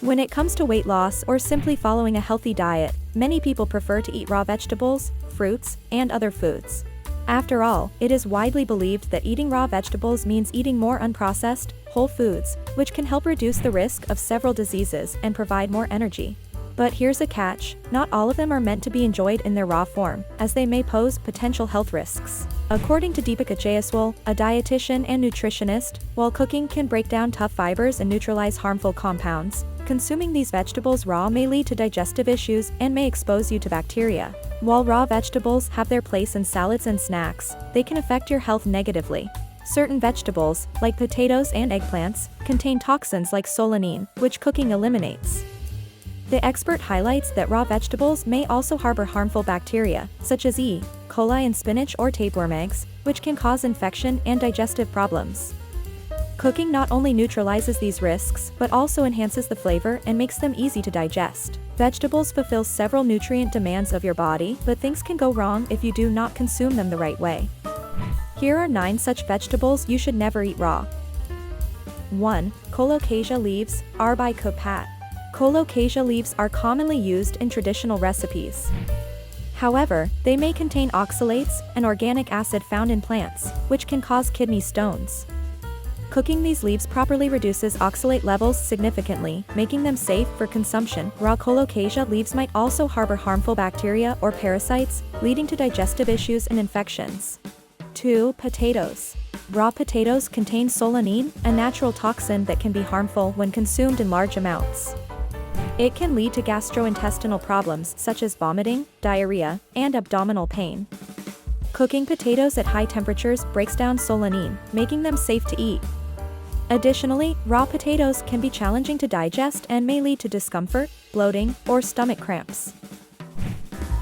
When it comes to weight loss or simply following a healthy diet, many people prefer to eat raw vegetables, fruits, and other foods. After all, it is widely believed that eating raw vegetables means eating more unprocessed, whole foods, which can help reduce the risk of several diseases and provide more energy. But here's a catch: not all of them are meant to be enjoyed in their raw form, as they may pose potential health risks. According to Deepika Jaiswal, a dietitian and nutritionist, while cooking can break down tough fibers and neutralize harmful compounds, consuming these vegetables raw may lead to digestive issues and may expose you to bacteria. While raw vegetables have their place in salads and snacks, they can affect your health negatively. Certain vegetables, like potatoes and eggplants, contain toxins like solanine, which cooking eliminates. The expert highlights that raw vegetables may also harbor harmful bacteria, such as E. coli in spinach or tapeworm eggs, which can cause infection and digestive problems. Cooking not only neutralizes these risks, but also enhances the flavor and makes them easy to digest. Vegetables fulfill several nutrient demands of your body, but things can go wrong if you do not consume them the right way. Here are 9 such vegetables you should never eat raw. 1. Colocasia leaves, Arbai Kopat. Colocasia leaves are commonly used in traditional recipes. However, they may contain oxalates, an organic acid found in plants, which can cause kidney stones. Cooking these leaves properly reduces oxalate levels significantly, making them safe for consumption. Raw colocasia leaves might also harbor harmful bacteria or parasites, leading to digestive issues and infections. 2. Potatoes. Raw potatoes contain solanine, a natural toxin that can be harmful when consumed in large amounts. It can lead to gastrointestinal problems such as vomiting, diarrhea, and abdominal pain. Cooking potatoes at high temperatures breaks down solanine, making them safe to eat. Additionally, raw potatoes can be challenging to digest and may lead to discomfort, bloating, or stomach cramps.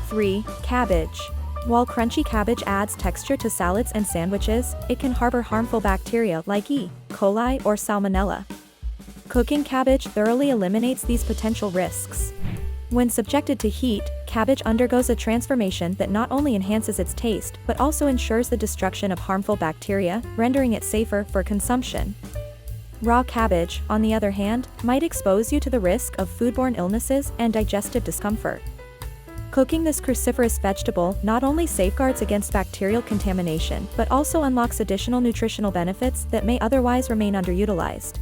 3. Cabbage. While crunchy cabbage adds texture to salads and sandwiches, it can harbor harmful bacteria like E. coli or salmonella. Cooking cabbage thoroughly eliminates these potential risks. When subjected to heat, cabbage undergoes a transformation that not only enhances its taste, but also ensures the destruction of harmful bacteria, rendering it safer for consumption. Raw cabbage, on the other hand, might expose you to the risk of foodborne illnesses and digestive discomfort. Cooking this cruciferous vegetable not only safeguards against bacterial contamination, but also unlocks additional nutritional benefits that may otherwise remain underutilized.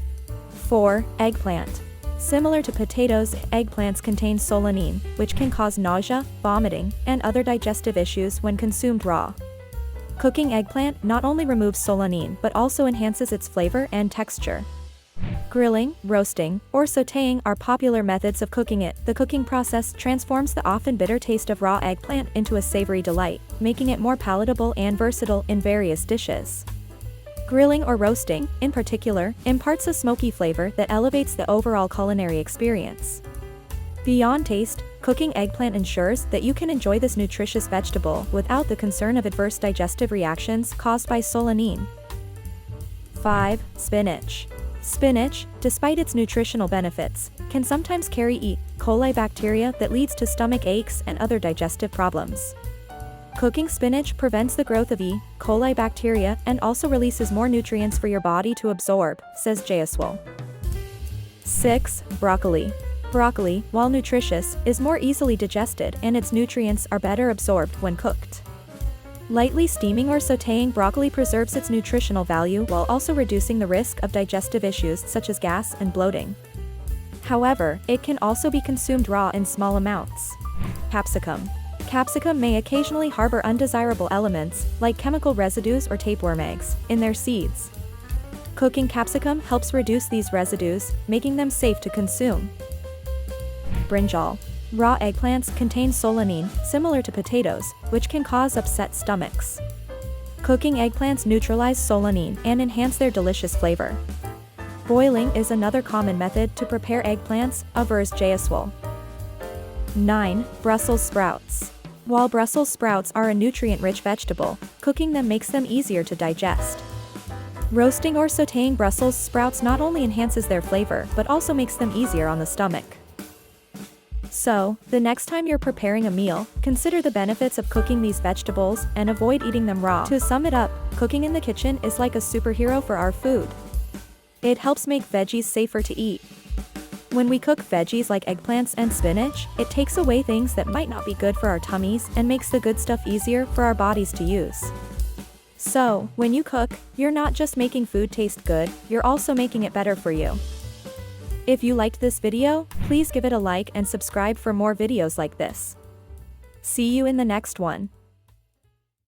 4. Eggplant. Similar to potatoes, eggplants contain solanine, which can cause nausea, vomiting, and other digestive issues when consumed raw. Cooking eggplant not only removes solanine but also enhances its flavor and texture. Grilling, roasting, or sautéing are popular methods of cooking it. The cooking process transforms the often bitter taste of raw eggplant into a savory delight, making it more palatable and versatile in various dishes. Grilling or roasting, in particular, imparts a smoky flavor that elevates the overall culinary experience. Beyond taste, cooking eggplant ensures that you can enjoy this nutritious vegetable without the concern of adverse digestive reactions caused by solanine. 5. Spinach. Spinach, despite its nutritional benefits, can sometimes carry E. coli bacteria that leads to stomach aches and other digestive problems. Cooking spinach prevents the growth of E. coli bacteria and also releases more nutrients for your body to absorb, says Jaiswal. 6. Broccoli. Broccoli, while nutritious, is more easily digested and its nutrients are better absorbed when cooked. Lightly steaming or sautéing broccoli preserves its nutritional value while also reducing the risk of digestive issues such as gas and bloating. However, it can also be consumed raw in small amounts. Capsicum. Capsicum may occasionally harbor undesirable elements, like chemical residues or tapeworm eggs, in their seeds. Cooking capsicum helps reduce these residues, making them safe to consume. Brinjal. Raw eggplants contain solanine, similar to potatoes, which can cause upset stomachs. Cooking eggplants neutralize solanine and enhance their delicious flavor. Boiling is another common method to prepare eggplants, avers Jaiswal. 9. Brussels sprouts. While Brussels sprouts are a nutrient-rich vegetable, cooking them makes them easier to digest. Roasting or sautéing Brussels sprouts not only enhances their flavor but also makes them easier on the stomach. So, the next time you're preparing a meal, consider the benefits of cooking these vegetables and avoid eating them raw. To sum it up, cooking in the kitchen is like a superhero for our food. It helps make veggies safer to eat. When we cook veggies like eggplants and spinach, it takes away things that might not be good for our tummies and makes the good stuff easier for our bodies to use. So, when you cook, you're not just making food taste good, you're also making it better for you. If you liked this video, please give it a like and subscribe for more videos like this. See you in the next one.